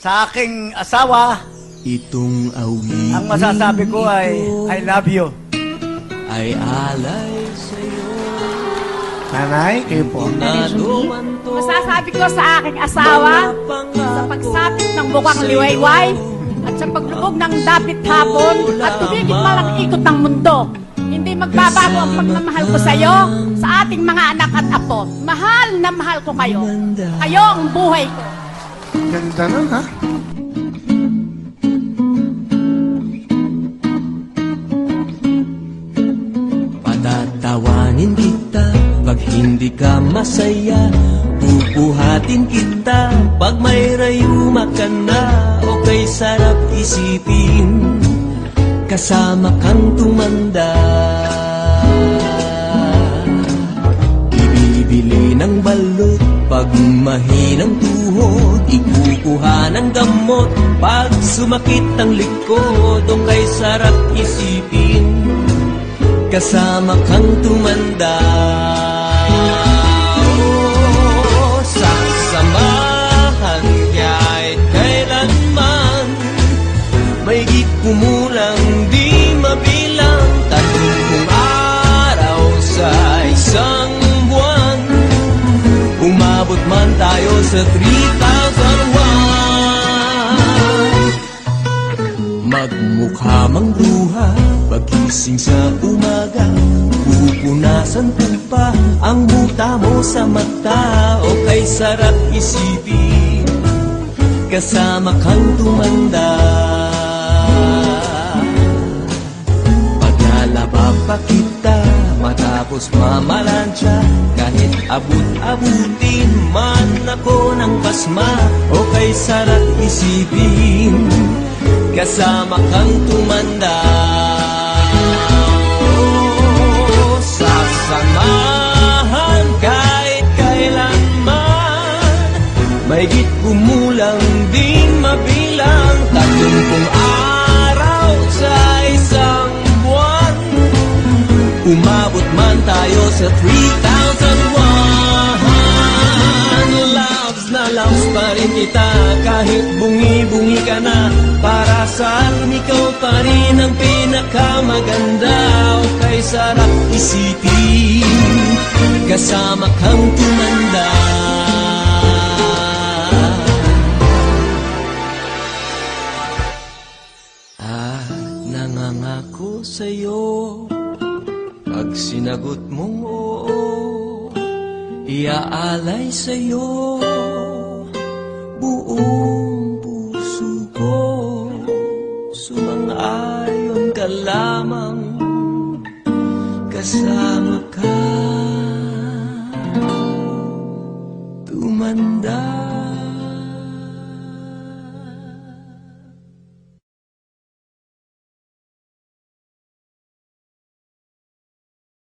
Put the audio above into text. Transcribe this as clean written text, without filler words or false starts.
sa aking asawa, Itong awitin ang masasabi ko ay I love you. ay alay sa'yo. Nanay, kayo po. Masasabi ko sa aking asawa, sa pagsapit ng bukang liwayway, at sa paglubog ng dapit hapon, at tumigit malang ikot ng mundo. Hindi magbabago ang pagmamahal ko sa iyo, sa ating mga anak at apo. Mahal na mahal ko kayo. Kayo ang buhay ko. Ganda nun, ha? Patatawanin kita pag hindi ka masaya. Bubuhatin kita pag may rayuma ka na. Okay, sarap isipin kasama kang tumanda. Ibibili ng balot pag mahinang tuhod. Ikukuha ng gamot pag sumakit ang likod. Okay, sarap isipin kasama kang tumanda. Oh, sasamahan kahit kailanman. Mahigit kumulang di mabilang 30 araw sa isang buwan. Umabot man tayo sa 3,001. Magmukha mang luha pagising sa umaga. Pupunasan ko pa ang muta mo sa mata. O kay sarap isipin kasama kang tumanda. Paglalaba pa kita matapos mamalansya. Kahit abut-abutin man ako ng pasma. O kay sarap isipin kasama kang tumanda. Oh, sasamahan kahit kailanman. Mahigit kumulang di mabilang 30 araw sa isang buwan. Umabot man tayo sa 3,001. Loves na loves pa rin kita kahit bungi-bungi ka na. Para sa akin ikaw pa rin ang pinakamaganda. O kay sarap isipin kasama kang tumanda. Nangangako sa'yo pag sinagot mong oo, iaalay sa'yo buong puso ko. Sumang-ayon ka lamang kasama ka tumanda.